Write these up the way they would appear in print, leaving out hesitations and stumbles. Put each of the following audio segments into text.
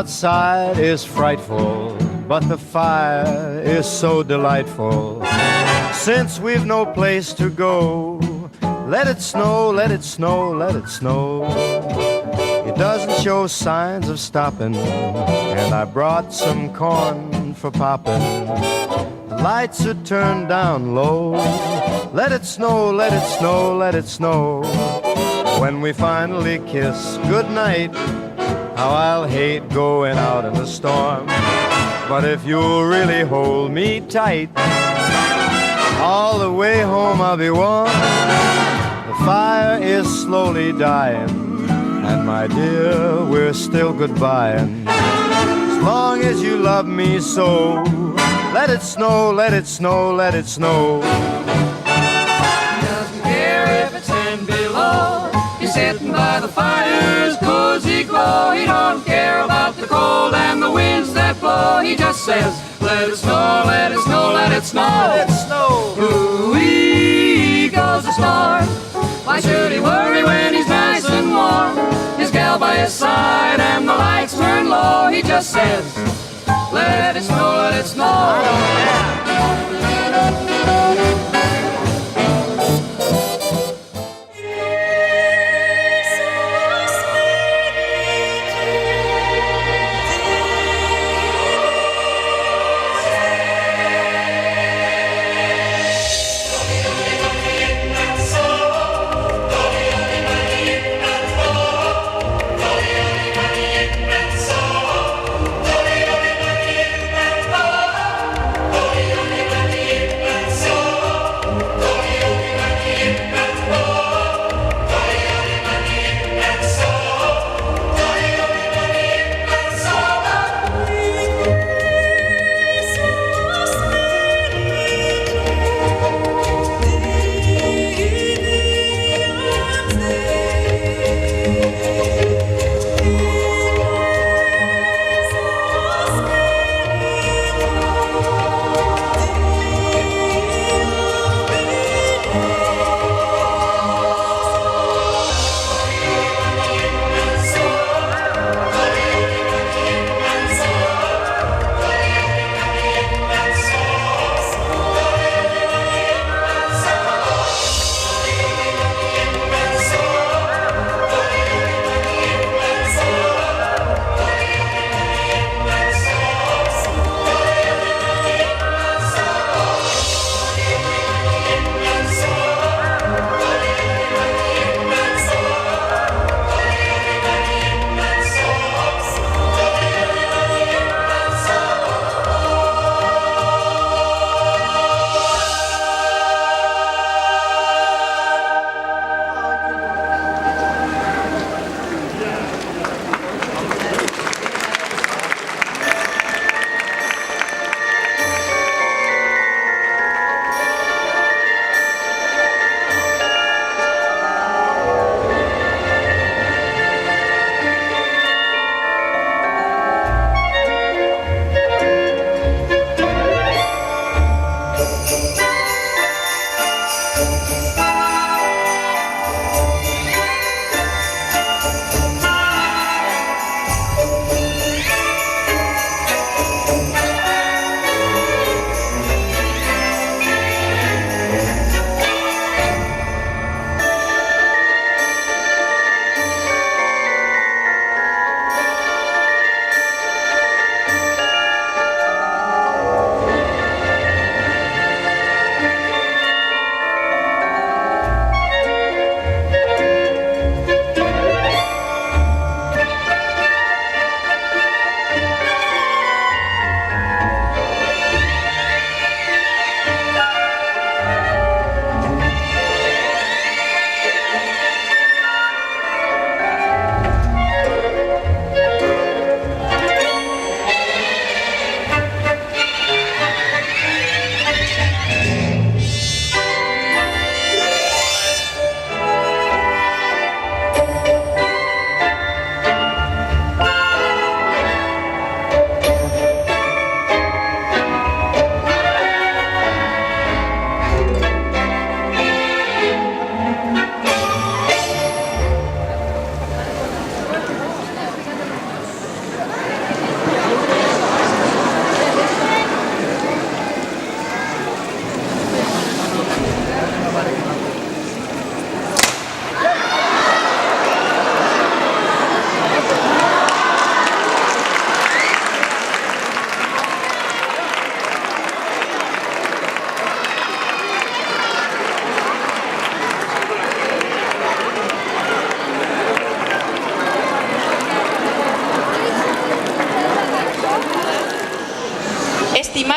outside is frightful, but the fire is so delightful. Since we've no place to go, let it snow, let it snow, let it snow. It doesn't show signs of stopping, and I brought some corn for popping. The lights are turned down low. Let it snow, let it snow, let it snow. When we finally kiss goodnight, how I'll hate going out in the storm. But if you'll really hold me tight, all the way home I'll be warm. The fire is slowly dying, and my dear, we're still goodbying. As long as you love me so, let it snow, let it snow, let it snow. He doesn't care if it's 10 below. He's sitting by the fire's cozy glow. He don't care about the cold and the winds that blow. He just says, let it snow, let it snow, let it snow. Let it snow. Ooh-wee goes the storm. Why should he worry when he's nice and warm? His gal by his side and the lights turn low. He just says, let it snow, let it snow.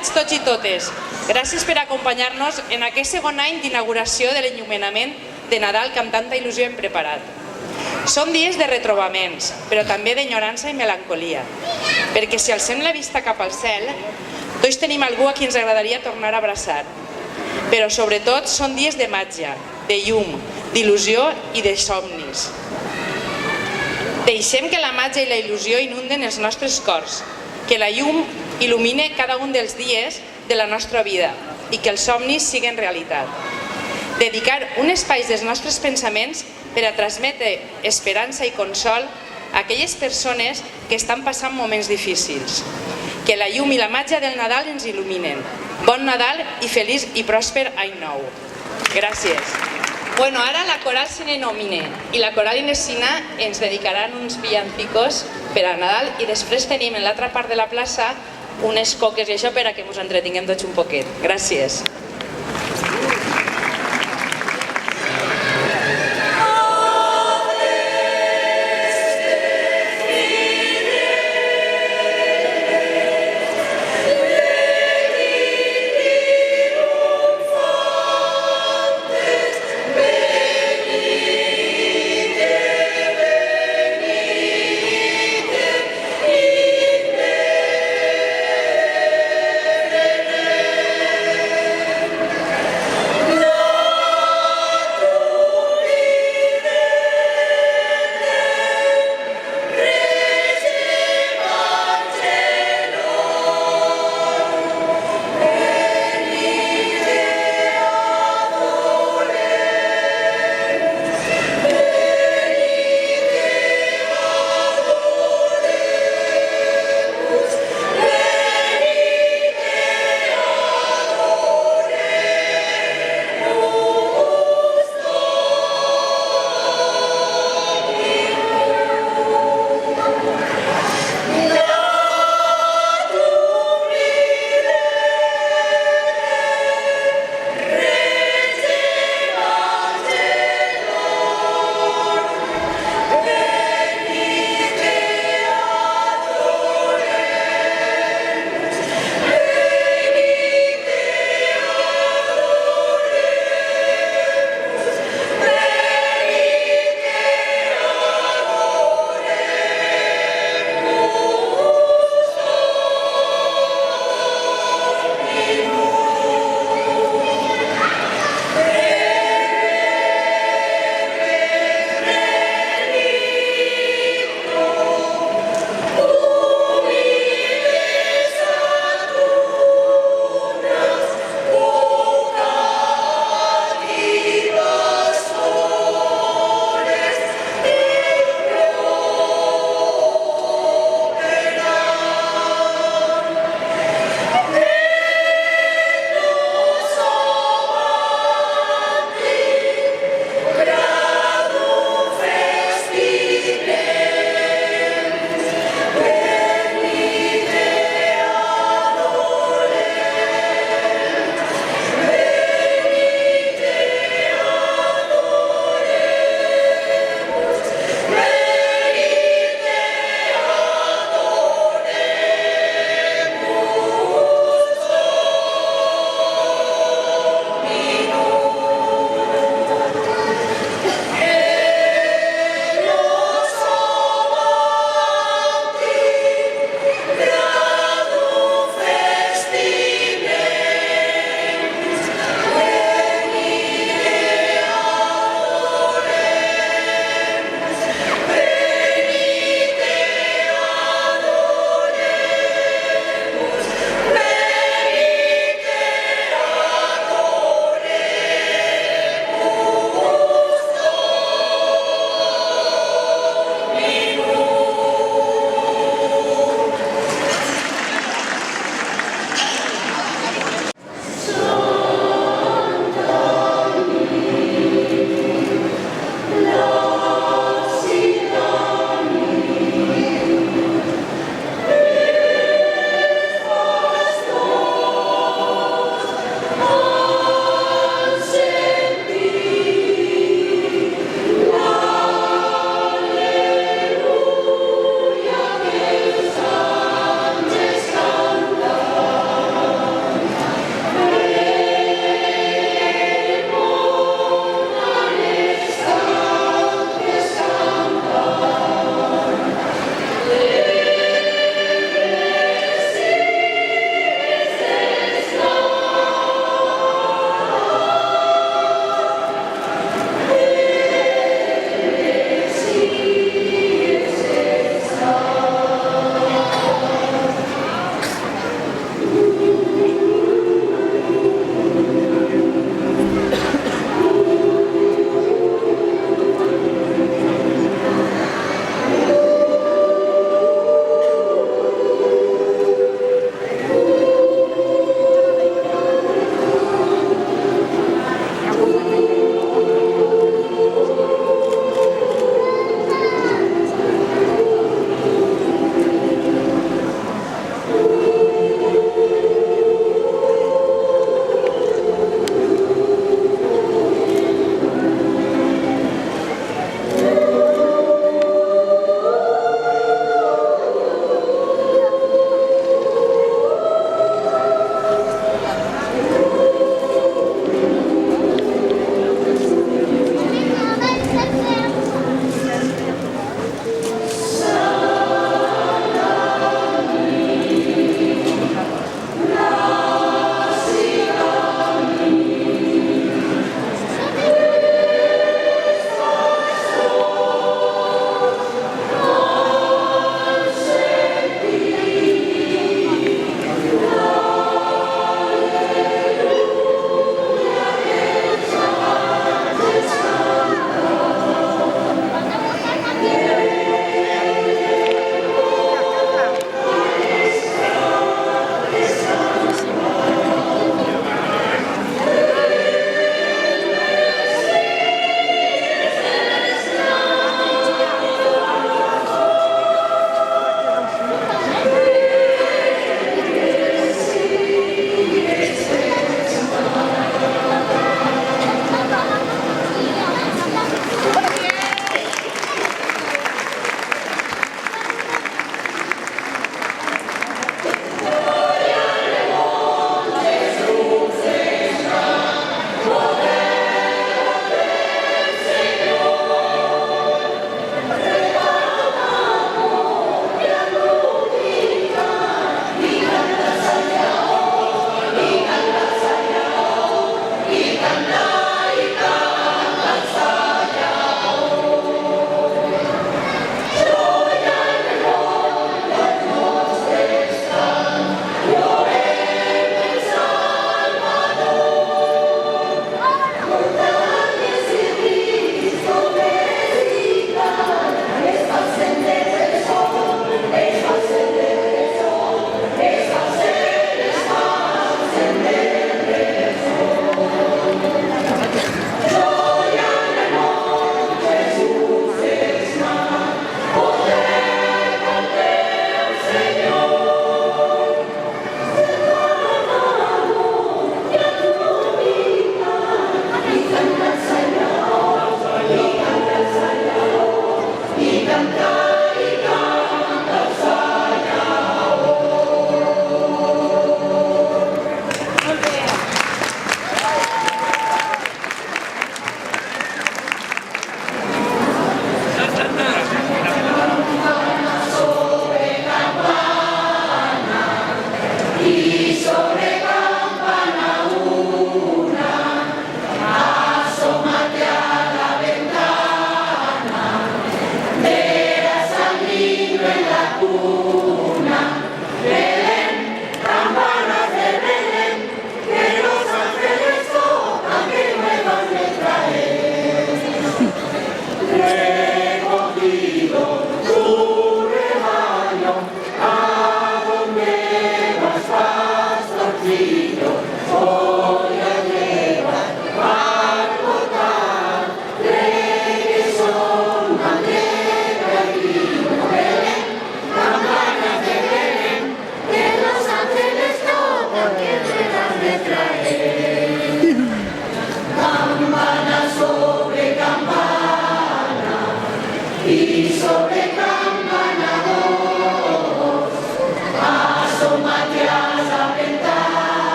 Estimats tots i totes, gràcies per acompanyar-nos en aquest segon any d'inauguració de l'enllumenament de Nadal que amb tanta il·lusió hem preparat. Són dies de retrobaments, però també d'enyorança i melancolia, perquè si alcem la vista cap al cel, tots tenim algú a qui ens agradaria tornar a abraçar. Però sobretot són dies de màgia, de llum, d'il·lusió i de somnis. Deixem que la màgia i la il·lusió inunden els nostres cors, que la llum il·lumine cada un dels dies de la nostra vida i que els somnis siguin realitat. Dedicar un espai dels nostres pensaments per a transmetre esperança i consol a aquelles persones que estan passant moments difícils. Que la llum i la màgia del Nadal ens il·luminen. Bon Nadal i feliç i pròsper any nou. Gràcies. Bueno, ara la coral Sine Nomine i la coral Inesina ens dedicaran uns villancicos per a Nadal i després tenim en l'altra part de la plaça unes coques i això per a que ens entretinguem tots un poquet. Gràcies.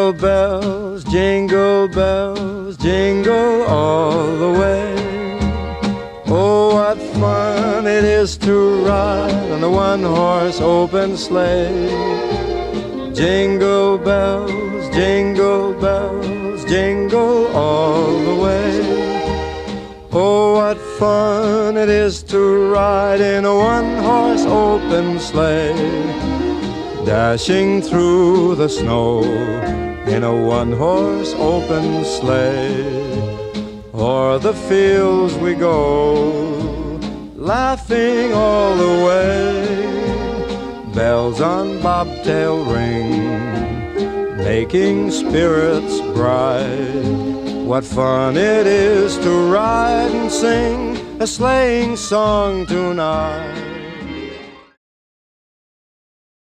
Jingle bells, jingle all the way. Oh, what fun it is to ride on a one-horse open sleigh. Jingle bells, jingle all the way. Oh, what fun it is to ride in a one-horse open sleigh, dashing through the snow in a one-horse open sleigh. O'er the fields we go, laughing all the way. Bells on bobtail ring, making spirits bright. What fun it is to ride and sing a sleighing song tonight.